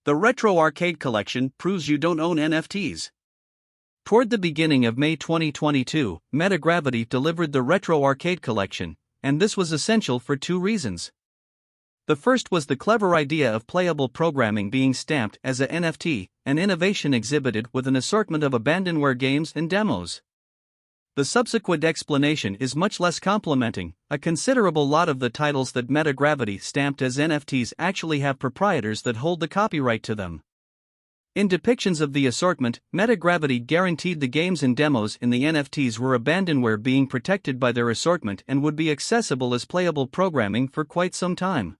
The Retro Arcade Collection proves you don't own NFTs. Toward the beginning of May 2022, Metagravity delivered the Retro Arcade Collection, and this was essential for two reasons. The first was the clever idea of playable programming being stamped as a NFT, an innovation exhibited with an assortment of abandonware games and demos. The subsequent explanation is much less complimenting. A considerable lot of the titles that Metagravity stamped as NFTs actually have proprietors that hold the copyright to them. In depictions of the assortment, Metagravity guaranteed the games and demos in the NFTs were abandonware being protected by their assortment and would be accessible as playable programming for quite some time.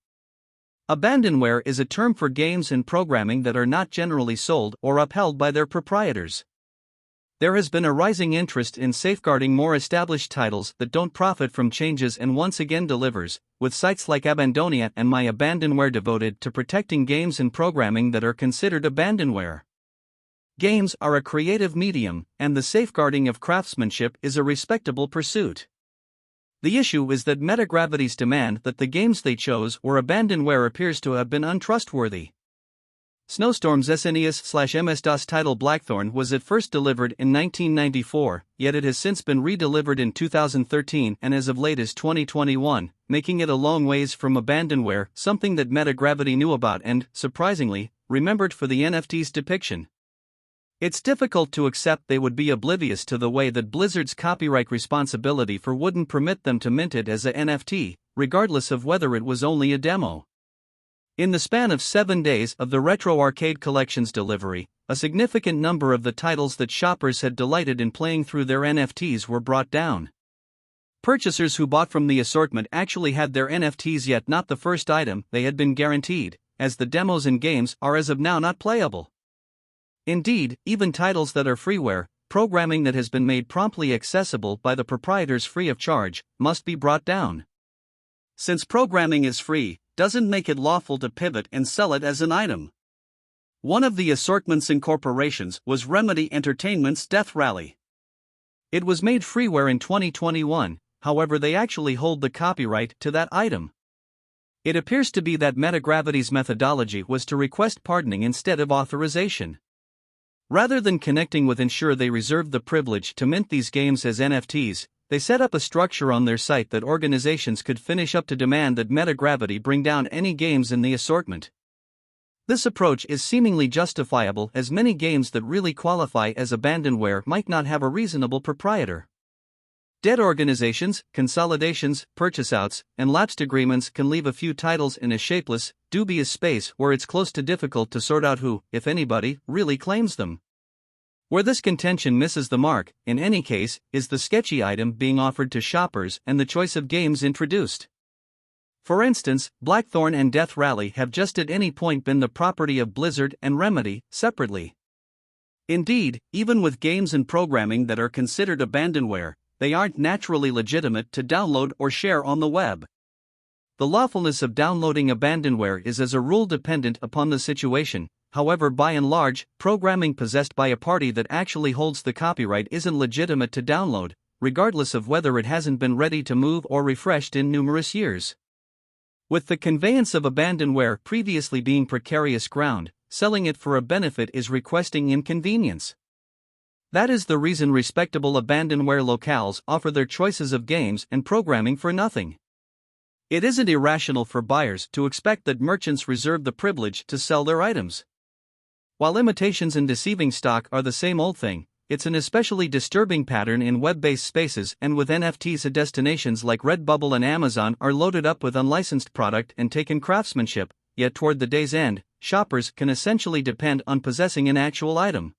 Abandonware is a term for games and programming that are not generally sold or upheld by their proprietors. There has been a rising interest in safeguarding more established titles that don't profit from changes and once again delivers, with sites like Abandonia and My Abandonware devoted to protecting games and programming that are considered abandonware. Games are a creative medium, and the safeguarding of craftsmanship is a respectable pursuit. The issue is that Metagravity's demand that the games they chose were abandonware appears to have been untrustworthy. Snowstorm's SNES/MS-DOS title Blackthorn was at first delivered in 1994, yet it has since been redelivered in 2013 and as of late as 2021, making it a long ways from abandonware, something that Metagravity knew about and, surprisingly, remembered for the NFT's depiction. It's difficult to accept they would be oblivious to the way that Blizzard's copyright responsibility wouldn't permit them to mint it as a NFT, regardless of whether it was only a demo. In the span of 7 days of the Retro Arcade Collection's delivery, a significant number of the titles that shoppers had delighted in playing through their NFTs were brought down. Purchasers who bought from the assortment actually had their NFTs, yet not the first item they had been guaranteed, as the demos and games are as of now not playable. Indeed, even titles that are freeware, programming that has been made promptly accessible by the proprietors free of charge, must be brought down. Since programming is free, doesn't make it lawful to pivot and sell it as an item. One of the assortment's incorporations was Remedy Entertainment's Death Rally. It was made freeware in 2021, however they actually hold the copyright to that item. It appears to be that Metagravity's methodology was to request pardoning instead of authorization. Rather than connecting with ensure they reserved the privilege to mint these games as NFTs, they set up a structure on their site that organizations could finish up to demand that Metagravity bring down any games in the assortment. This approach is seemingly justifiable, as many games that really qualify as abandonware might not have a reasonable proprietor. Dead organizations, consolidations, purchase-outs, and lapsed agreements can leave a few titles in a shapeless, dubious space where it's close to difficult to sort out who, if anybody, really claims them. Where this contention misses the mark, in any case, is the sketchy item being offered to shoppers and the choice of games introduced. For instance, Blackthorn and Death Rally have just at any point been the property of Blizzard and Remedy, separately. Indeed, even with games and programming that are considered abandonware, they aren't naturally legitimate to download or share on the web. The lawfulness of downloading abandonware is as a rule dependent upon the situation. However, by and large, programming possessed by a party that actually holds the copyright isn't legitimate to download, regardless of whether it hasn't been ready to move or refreshed in numerous years. With the conveyance of abandonware previously being precarious ground, selling it for a benefit is requesting inconvenience. That is the reason respectable abandonware locales offer their choices of games and programming for nothing. It isn't irrational for buyers to expect that merchants reserve the privilege to sell their items. While imitations and deceiving stock are the same old thing, it's an especially disturbing pattern in web-based spaces, and with NFTs, destinations like Redbubble and Amazon are loaded up with unlicensed product and taken craftsmanship, yet toward the day's end, shoppers can essentially depend on possessing an actual item.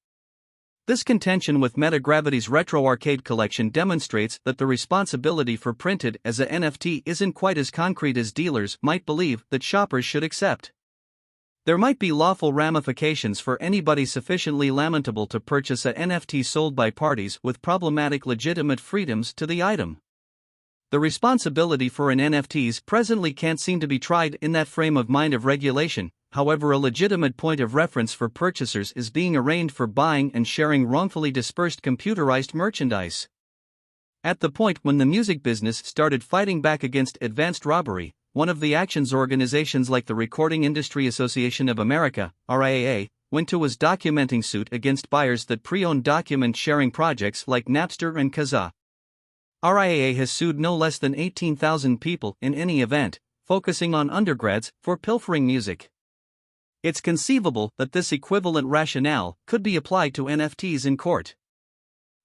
This contention with Metagravity's Retro Arcade Collection demonstrates that the responsibility for printed as a NFT isn't quite as concrete as dealers might believe that shoppers should accept. There might be lawful ramifications for anybody sufficiently lamentable to purchase a NFT sold by parties with problematic legitimate freedoms to the item. The responsibility for an NFTs presently can't seem to be tried in that frame of mind of regulation. However, a legitimate point of reference for purchasers is being arraigned for buying and sharing wrongfully dispersed computerized merchandise. At the point when the music business started fighting back against advanced robbery, one of the actions organizations like the Recording Industry Association of America, RIAA, went to was documenting suit against buyers that pre-owned document-sharing projects like Napster and Kazaa. RIAA has sued no less than 18,000 people in any event, focusing on undergrads, for pilfering music. It's conceivable that this equivalent rationale could be applied to NFTs in court.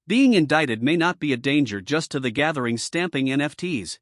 Being indicted may not be a danger just to the gathering stamping NFTs.